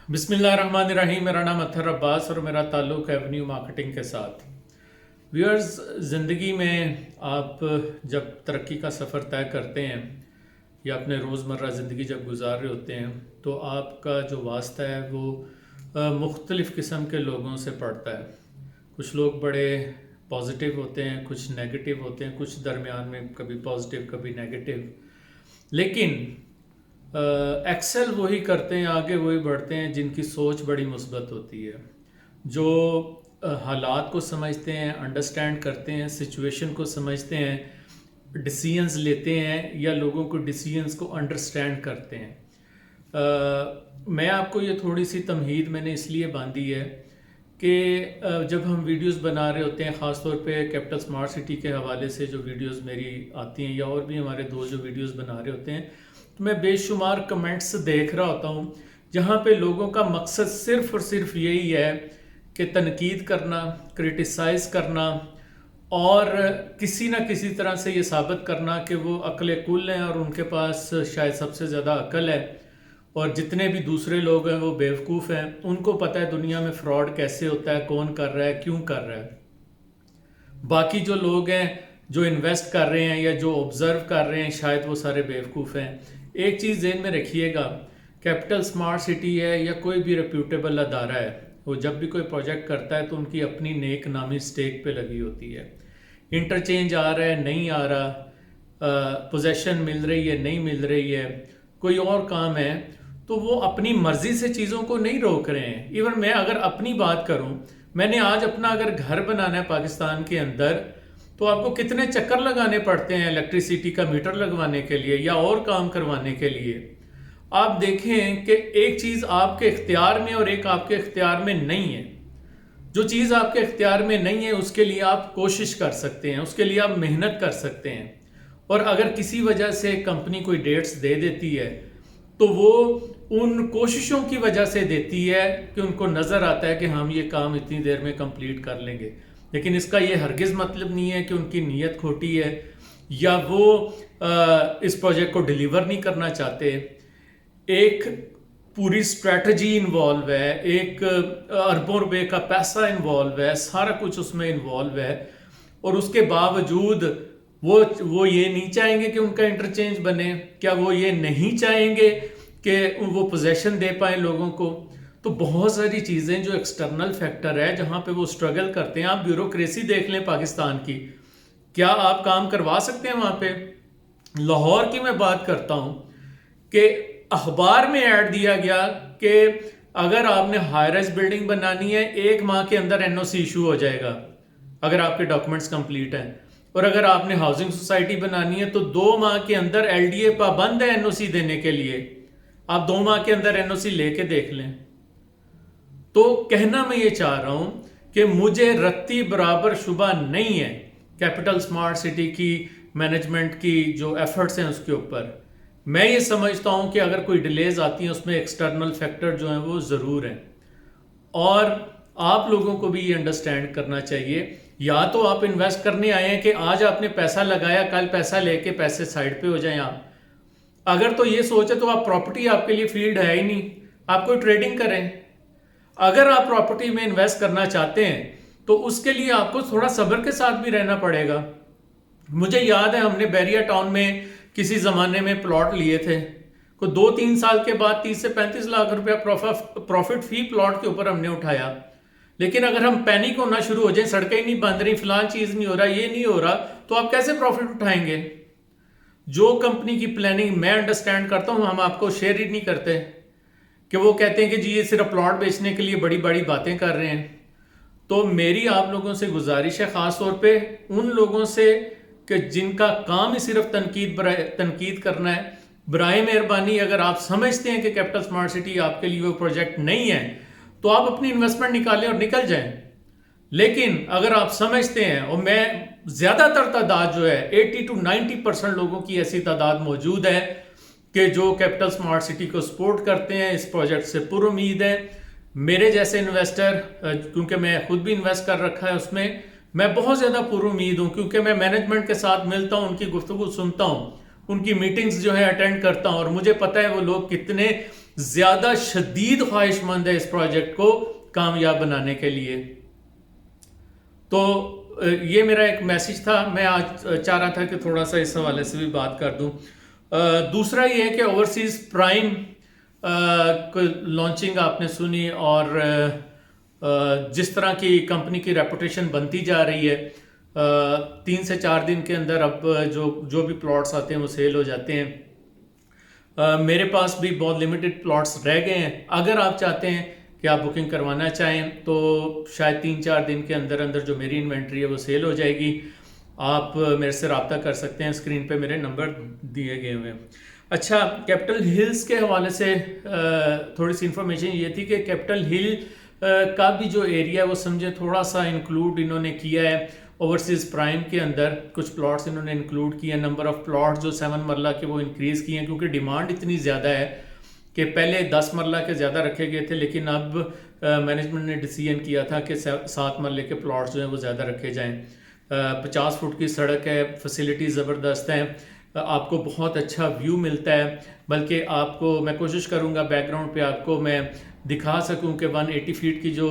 بسم اللہ الرحمن الرحیم. میرا نام اطہر عباس اور میرا تعلق ایونیو مارکیٹنگ کے ساتھ. ویورز، زندگی میں آپ جب ترقی کا سفر طے کرتے ہیں یا اپنے روزمرہ زندگی جب گزار رہے ہوتے ہیں تو آپ کا جو واسطہ ہے وہ مختلف قسم کے لوگوں سے پڑتا ہے. کچھ لوگ بڑے پازیٹیو ہوتے ہیں، کچھ نیگیٹو ہوتے ہیں، کچھ درمیان میں کبھی پازیٹیو کبھی نیگیٹو. لیکن ایکسل وہی کرتے ہیں، آگے وہی بڑھتے ہیں جن کی سوچ بڑی مثبت ہوتی ہے، جو حالات کو سمجھتے ہیں، انڈرسٹینڈ کرتے ہیں، سچویشن کو سمجھتے ہیں، ڈیسیژنز لیتے ہیں یا لوگوں کو ڈیسیژنز کو انڈرسٹینڈ کرتے ہیں. میں آپ کو یہ تھوڑی سی تمہید میں نے اس لیے باندھی ہے کہ جب ہم ویڈیوز بنا رہے ہوتے ہیں، خاص طور پہ کیپٹل اسمارٹ سٹی کے حوالے سے جو ویڈیوز میری آتی ہیں یا اور بھی ہمارے دوست جو ویڈیوز بنا رہے ہوتے ہیں، تو میں بے شمار کمنٹس دیکھ رہا ہوتا ہوں جہاں پہ لوگوں کا مقصد صرف اور صرف یہی ہے کہ تنقید کرنا، کرٹیسائز کرنا اور کسی نہ کسی طرح سے یہ ثابت کرنا کہ وہ عقل کل ہیں اور ان کے پاس شاید سب سے زیادہ عقل ہے، اور جتنے بھی دوسرے لوگ ہیں وہ بیوقوف ہیں. ان کو پتہ ہے دنیا میں فراڈ کیسے ہوتا ہے، کون کر رہا ہے، کیوں کر رہا ہے. باقی جو لوگ ہیں جو انویسٹ کر رہے ہیں یا جو آبزرو کر رہے ہیں شاید وہ سارے بیوقوف ہیں. ایک چیز ذہن میں رکھیے گا، کیپٹل اسمارٹ سٹی ہے یا کوئی بھی ریپیوٹیبل ادارہ ہے، وہ جب بھی کوئی پروجیکٹ کرتا ہے تو ان کی اپنی نیک نامی سٹیک پہ لگی ہوتی ہے. انٹرچینج آ رہا ہے، نہیں آ رہا، پوزیشن مل رہی ہے، نہیں مل رہی ہے، کوئی اور کام ہے، تو وہ اپنی مرضی سے چیزوں کو نہیں روک رہے ہیں. ایون میں اگر اپنی بات کروں، میں نے آج اپنا اگر گھر بنانا ہے پاکستان کے اندر تو آپ کو کتنے چکر لگانے پڑتے ہیں الیکٹریسٹی کا میٹر لگوانے کے لیے یا اور کام کروانے کے لیے. آپ دیکھیں کہ ایک چیز آپ کے اختیار میں اور ایک آپ کے اختیار میں نہیں ہے. جو چیز آپ کے اختیار میں نہیں ہے اس کے لیے آپ کوشش کر سکتے ہیں، اس کے لیے آپ محنت کر سکتے ہیں. اور اگر کسی وجہ سے کمپنی کوئی ڈیٹس دے دیتی ہے تو وہ ان کوششوں کی وجہ سے دیتی ہے کہ ان کو نظر آتا ہے کہ ہم یہ کام اتنی دیر میں کمپلیٹ کر لیں گے. لیکن اس کا یہ ہرگز مطلب نہیں ہے کہ ان کی نیت کھوٹی ہے یا وہ اس پروجیکٹ کو ڈیلیور نہیں کرنا چاہتے. ایک پوری اسٹریٹجی انوالو ہے، ایک اربوں روپے کا پیسہ انوالو ہے، سارا کچھ اس میں انوالو ہے، اور اس کے باوجود وہ یہ نہیں چاہیں گے کہ ان کا انٹرچینج بنے. کیا وہ یہ نہیں چاہیں گے کہ وہ پوزیشن دے پائیں لوگوں کو؟ تو بہت ساری چیزیں جو ایکسٹرنل فیکٹر ہے جہاں پہ وہ سٹرگل کرتے ہیں. آپ بیوروکریسی دیکھ لیں پاکستان کی، کیا آپ کام کروا سکتے ہیں وہاں پہ؟ لاہور کی میں بات کرتا ہوں کہ اخبار میں ایڈ دیا گیا کہ اگر آپ نے ہائی رائز بلڈنگ بنانی ہے 1 ماہ کے اندر این او سی ایشو ہو جائے گا اگر آپ کے ڈاکومنٹس کمپلیٹ ہیں، اور اگر آپ نے ہاؤسنگ سوسائٹی بنانی ہے تو 2 ماہ کے اندر ایل ڈی اے پابند ہے این او سی دینے کے لیے. آپ 2 ماہ کے اندر این او سی لے کے دیکھ لیں. تو کہنا میں یہ چاہ رہا ہوں کہ مجھے رتی برابر شبہ نہیں ہے کیپٹل اسمارٹ سٹی کی مینجمنٹ کی جو ایفرٹس ہیں اس کے اوپر. میں یہ سمجھتا ہوں کہ اگر کوئی ڈیلیز آتی ہیں اس میں ایکسٹرنل فیکٹر جو ہیں وہ ضرور ہیں، اور آپ لوگوں کو بھی یہ انڈرسٹینڈ کرنا چاہیے. یا تو آپ انویسٹ کرنے آئے ہیں کہ آج آپ نے پیسہ لگایا، کل پیسہ لے کے پیسے سائڈ پہ ہو جائیں. آپ اگر تو یہ سوچے تو آپ پراپرٹی آپ کے لیے فیلڈ ہے ہی نہیں، آپ کوئی ٹریڈنگ کریں. اگر آپ پراپرٹی میں انویسٹ کرنا چاہتے ہیں تو اس کے لیے آپ کو تھوڑا صبر کے ساتھ بھی رہنا پڑے گا. مجھے یاد ہے ہم نے بیریا ٹاؤن میں کسی زمانے میں پلاٹ لیے تھے، کوئی 2-3 سال کے بعد 30 سے 35 لاکھ روپیہ پروفٹ فی پلاٹ کے اوپر ہم نے اٹھایا. لیکن اگر ہم پینک ہونا شروع ہو جائیں، سڑکیں نہیں بند رہی، فلان چیز نہیں ہو رہا، یہ نہیں ہو رہا، تو آپ کیسے پروفٹ اٹھائیں گے؟ جو کمپنی کی پلاننگ میں انڈرسٹینڈ کرتا ہوں، ہم آپ کو شیئر ہی نہیں کرتے کہ وہ کہتے ہیں کہ جی یہ صرف پلاٹ بیچنے کے لیے بڑی بڑی باتیں کر رہے ہیں. تو میری آپ لوگوں سے گزارش ہے، خاص طور پہ ان لوگوں سے کہ جن کا کام ہی صرف تنقید کرنا ہے، برائے مہربانی اگر آپ سمجھتے ہیں کہ کیپٹل اسمارٹ سٹی آپ کے لیے وہ پروجیکٹ نہیں ہے تو آپ اپنی انویسٹمنٹ نکالیں اور نکل جائیں. لیکن اگر آپ سمجھتے ہیں، اور میں زیادہ تر تعداد جو ہے 80-90% لوگوں کی ایسی تعداد موجود ہے کہ جو کیپٹل اسمارٹ سٹی کو سپورٹ کرتے ہیں، اس پروجیکٹ سے پر امید ہے. میرے جیسے انویسٹر، کیونکہ میں خود بھی انویسٹ کر رکھا ہے اس میں بہت زیادہ پر امید ہوں، کیونکہ میں مینجمنٹ کے ساتھ ملتا ہوں، ان کی گفتگو سنتا ہوں، ان کی میٹنگز جو ہے اٹینڈ کرتا ہوں، اور مجھے پتہ ہے وہ لوگ کتنے زیادہ شدید خواہش مند ہے اس پروجیکٹ کو کامیاب بنانے کے لیے. تو یہ میرا ایک میسج تھا. میں آج چاہ رہا تھا کہ تھوڑا سا اس حوالے سے بھی بات کر دوں. دوسرا یہ ہے کہ اوورسیز پرائم لانچنگ آپ نے سنی, اور جس طرح کی کمپنی کی ریپوٹیشن بنتی جا رہی ہے, 3 سے 4 دن کے اندر اب جو بھی پلاٹس آتے ہیں وہ سیل ہو جاتے ہیں. میرے پاس بھی بہت لمیٹڈ پلاٹس رہ گئے ہیں. اگر آپ چاہتے ہیں کہ آپ بکنگ کروانا چاہیں تو شاید 3-4 دن کے اندر اندر جو میری انوینٹری ہے وہ سیل ہو جائے گی. آپ میرے سے رابطہ کر سکتے ہیں, اسکرین پہ میرے نمبر دیے گئے ہوئے ہیں. اچھا, کیپٹل ہلز کے حوالے سے تھوڑی سی انفارمیشن یہ تھی کہ کیپٹل ہل کا بھی جو ایریا ہے وہ سمجھے تھوڑا سا انکلوڈ انہوں نے کیا ہے اوورسیز پرائم کے اندر. کچھ پلاٹس انہوں نے انکلوڈ کیے ہیں. نمبر آف پلاٹ جو 7 مرلہ کے وہ انکریز کیے ہیں, کیونکہ ڈیمانڈ اتنی زیادہ ہے کہ پہلے 10 مرلہ کے زیادہ رکھے گئے تھے, لیکن اب مینجمنٹ نے ڈیسیژن کیا تھا کہ 7 مرلے کے پلاٹس جو ہیں وہ زیادہ رکھے جائیں. 50 فٹ کی سڑک ہے, فیسیلٹی زبردست ہیں, آپ کو بہت اچھا ویو ملتا ہے. بلکہ آپ کو میں کوشش کروں گا بیک گراؤنڈ پہ آپ کو میں دکھا سکوں کہ 180 فیٹ کی جو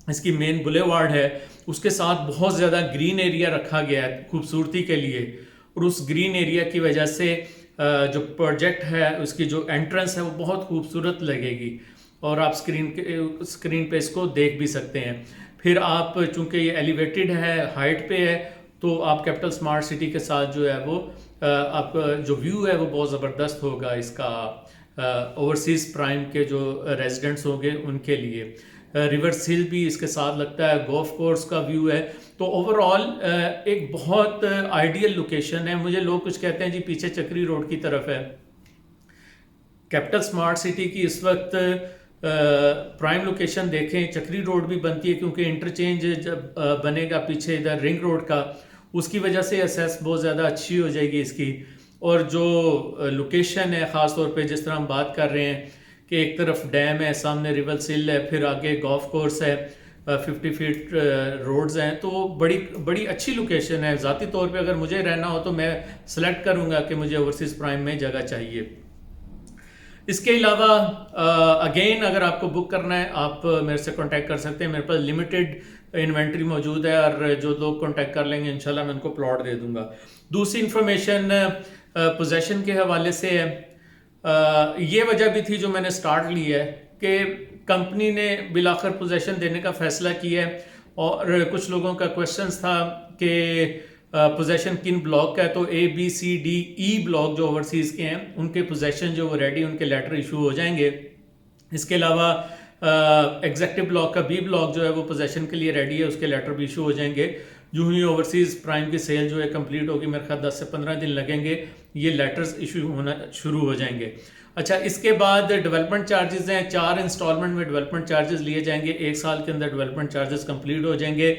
اس کی مین بلے وارڈ ہے اس کے ساتھ بہت زیادہ گرین ایریا رکھا گیا ہے خوبصورتی کے لیے, اور اس گرین ایریا کی وجہ سے جو پروجیکٹ ہے اس کی جو انٹرنس ہے وہ بہت خوبصورت لگے گی, اور آپ اسکرین پہ اس کو دیکھ بھی سکتے ہیں. پھر آپ چونکہ یہ ایلیویٹڈ ہے, ہائٹ پہ ہے, تو آپ کیپٹل سمارٹ سٹی کے ساتھ جو ہے وہ آپ کا جو ویو ہے وہ بہت زبردست ہوگا اس کا اوورسیز پرائم کے جو ریزیڈنٹس ہوں گے ان کے لیے. ریورس ہل بھی اس کے ساتھ لگتا ہے, گولف کورس کا ویو ہے. تو اوور آل ایک بہت آئیڈیل لوکیشن ہے. مجھے لوگ کچھ کہتے ہیں جی پیچھے چکری روڈ کی طرف ہے. کیپٹل سمارٹ سٹی کی اس وقت پرائم لوکیشن دیکھیں, چکری روڈ بھی بنتی ہے کیونکہ انٹرچینج جب بنے گا پیچھے ادھر رنگ روڈ کا, اس کی وجہ سے ایسیس بہت زیادہ اچھی ہو جائے گی اس کی. اور جو لوکیشن ہے خاص طور پہ جس طرح ہم بات کر رہے ہیں کہ ایک طرف ڈیم ہے, سامنے ریورس ہل ہے, پھر آگے گولف کورس ہے, 50 فیٹ روڈز ہیں, تو بڑی اچھی لوکیشن ہے. ذاتی طور پہ اگر مجھے رہنا ہو تو میں سلیکٹ کروں گا کہ مجھے اوورسیز پرائم میں جگہ چاہیے. اس کے علاوہ اگین اگر آپ کو بک کرنا ہے آپ میرے سے کانٹیکٹ کر سکتے ہیں. میرے پاس لمیٹڈ انوینٹری موجود ہے, اور جو لوگ کانٹیکٹ کر لیں گے انشاءاللہ میں ان کو پلاٹ دے دوں گا. دوسری انفارمیشن پوزیشن کے حوالے سے ہے. یہ وجہ بھی تھی جو میں نے سٹارٹ لی ہے کہ کمپنی نے بالآخر پوزیشن دینے کا فیصلہ کیا ہے, اور کچھ لوگوں کا کوشچنس تھا کہ پوزیشن کن بلاک کا ہے. تو ABCDE بلاک جو اوورسیز کے ہیں ان کے پوزیشن جو وہ ریڈی, ان کے لیٹر ایشو ہو جائیں گے. اس کے علاوہ ایگزیکٹو بلاک کا B بلاک جو ہے وہ پوزیشن کے لیے ریڈی ہے, اس کے لیٹر بھی ایشو ہو جائیں گے. جو ہی اوورسیز پرائم کی سیل جو ہے کمپلیٹ ہوگی, میرے خیال 10 سے 15 دن لگیں گے, یہ لیٹرز ایشو ہونا شروع ہو جائیں گے. اچھا, اس کے بعد ڈیولپمنٹ چارجز ہیں. 4 انسٹالمنٹ میں ڈیولپمنٹ چارجز لیے جائیں گے. 1 سال کے اندر ڈیولپمنٹ چارجز کمپلیٹ ہو جائیں گے.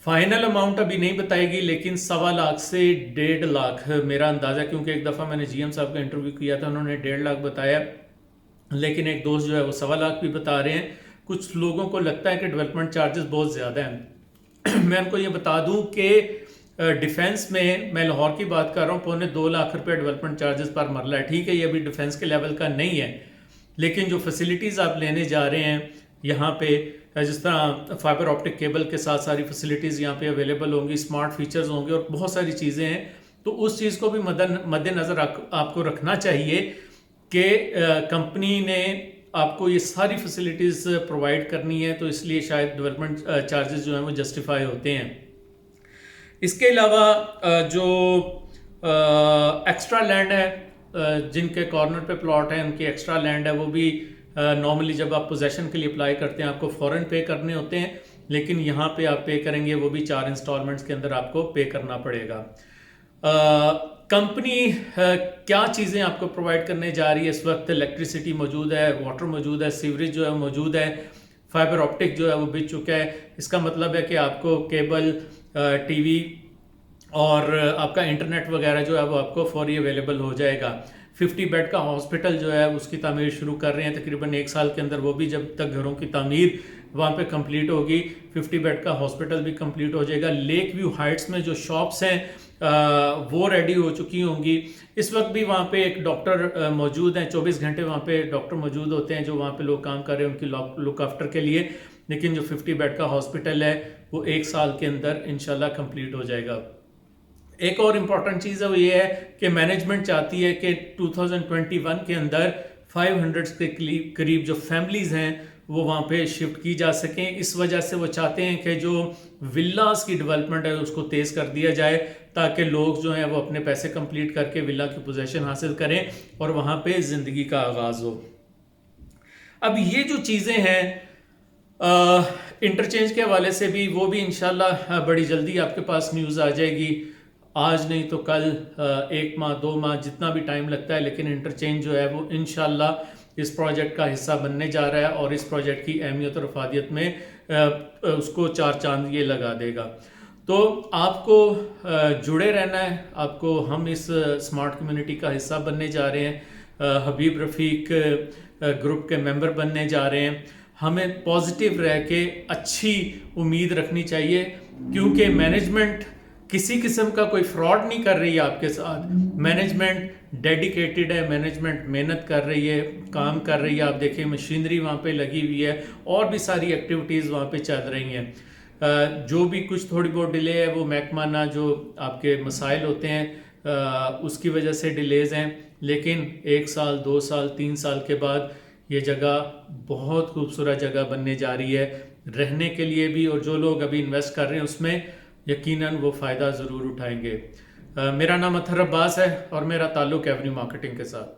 فائنل اماؤنٹ ابھی نہیں بتائے گی, لیکن 1.25 لاکھ سے 1.5 لاکھ میرا اندازہ, کیونکہ ایک دفعہ میں نے GM صاحب کا انٹرویو کیا تھا, انہوں نے 1.5 لاکھ بتایا, لیکن ایک دوست جو ہے وہ 1.25 لاکھ بھی بتا رہے ہیں. کچھ لوگوں کو لگتا ہے کہ ڈیولپمنٹ چارجز بہت زیادہ ہیں. میں ان کو یہ بتا دوں کہ ڈیفینس میں لاہور کی بات کر رہا ہوں, 2.25 لاکھ روپے ڈیولپمنٹ چارجز پر مرلہ ہے. ٹھیک ہے, یہ ابھی ڈیفینس کے لیول کا نہیں ہے, لیکن جو فیسلٹیز آپ لینے جا رہے ہیں یہاں پہ, جس طرح فائبر آپٹک کیبل کے ساتھ ساری فیسلٹیز یہاں پہ اویلیبل ہوں گی, اسمارٹ فیچرز ہوں گے, اور بہت ساری چیزیں ہیں. تو اس چیز کو بھی مد نظر آپ کو رکھنا چاہیے کہ کمپنی نے آپ کو یہ ساری فیسلٹیز پرووائڈ کرنی ہے, تو اس لیے شاید ڈیولپمنٹ چارجز جو ہیں وہ جسٹیفائی ہوتے ہیں. اس کے علاوہ جو ایکسٹرا لینڈ ہے, جن کے کارنر پہ پلاٹ ہیں ان کی ایکسٹرا لینڈ ہے, وہ بھی نارملی جب آپ پوزیشن کے لیے اپلائی کرتے ہیں آپ کو فوراً پے کرنے ہوتے ہیں, لیکن یہاں پہ آپ پے کریں گے وہ بھی 4 انسٹالمنٹس کے اندر آپ کو پے کرنا پڑے گا. کمپنی کیا چیزیں آپ کو پرووائڈ کرنے جا رہی ہے اس وقت؟ الیکٹریسٹی موجود ہے, واٹر موجود ہے, سیوریج جو ہے موجود ہے, فائبر آپٹک جو ہے وہ بچ چکا ہے. اس کا مطلب ہے کہ آپ کو کیبل, ٹی وی اور آپ کا انٹرنیٹ وغیرہ جو ہے وہ آپ کو فوری اویلیبل ہو جائے گا. 50 بیڈ کا ہاسپٹل جو ہے اس کی تعمیر شروع کر رہے ہیں, تقریباً 1 سال کے اندر وہ بھی جب تک گھروں کی تعمیر وہاں پہ کمپلیٹ ہوگی 50 بیڈ کا ہاسپٹل بھی کمپلیٹ ہو جائے گا. لیک ویو ہائٹس میں جو شاپس ہیں وہ ریڈی ہو چکی ہوں گی. اس وقت بھی وہاں پہ ایک ڈاکٹر موجود ہیں, 24 گھنٹے وہاں پہ ڈاکٹر موجود ہوتے ہیں جو وہاں پہ لوگ کام کر رہے ہیں ان کی لک آفٹر کے لیے. لیکن جو 50 بیڈ کا ہاسپٹل ہے وہ 1 سال کے اندر انشاءاللہ کمپلیٹ ہو جائے گا. ایک اور امپورٹنٹ چیز ہے وہ یہ ہے کہ مینجمنٹ چاہتی ہے کہ 2021 کے اندر 500 کے قریب جو فیملیز ہیں وہ وہاں پہ شفٹ کی جا سکیں. اس وجہ سے وہ چاہتے ہیں کہ جو ولاز کی ڈیولپمنٹ ہے اس کو تیز کر دیا جائے تاکہ لوگ جو ہیں وہ اپنے پیسے کمپلیٹ کر کے ولا کی پوزیشن حاصل کریں اور وہاں پہ زندگی کا آغاز ہو. اب یہ جو چیزیں ہیں انٹرچینج کے حوالے سے بھی وہ بھی انشاءاللہ بڑی جلدی آپ کے پاس نیوز آ جائے گی. آج نہیں تو کل 1 ماہ 2 ماہ جتنا بھی ٹائم لگتا ہے, لیکن انٹرچینج جو ہے وہ انشاءاللہ اس پروجیکٹ کا حصہ بننے جا رہا ہے اور اس پروجیکٹ کی اہمیت اور افادیت میں اس کو 4 چاند یہ لگا دے گا. تو آپ کو جڑے رہنا ہے, آپ کو ہم اس اسمارٹ کمیونٹی کا حصہ بننے جا رہے ہیں, حبیب رفیق گروپ کے ممبر بننے جا رہے ہیں. ہمیں پازیٹیو رہ کے اچھی امید رکھنی چاہیے کیونکہ مینجمنٹ کسی قسم کا کوئی فراڈ نہیں کر رہی ہے آپ کے ساتھ. مینجمنٹ ڈیڈیکیٹڈ ہے, مینجمنٹ محنت کر رہی ہے, کام کر رہی ہے. آپ دیکھیں مشینری وہاں پہ لگی ہوئی ہے اور بھی ساری ایکٹیویٹیز وہاں پہ چل رہی ہیں. جو بھی کچھ تھوڑی بہت ڈیلے ہے وہ محکمانہ جو آپ کے مسائل ہوتے ہیں اس کی وجہ سے ڈیلیز ہیں, لیکن 1 سال 2 سال 3 سال کے بعد یہ جگہ بہت خوبصورت جگہ بننے جا رہی ہے رہنے کے لیے بھی, اور جو لوگ ابھی انویسٹ کر رہے ہیں اس میں یقیناً وہ فائدہ ضرور اٹھائیں گے. میرا نام اطہر عباس ہے اور میرا تعلق ایونیو مارکیٹنگ کے ساتھ.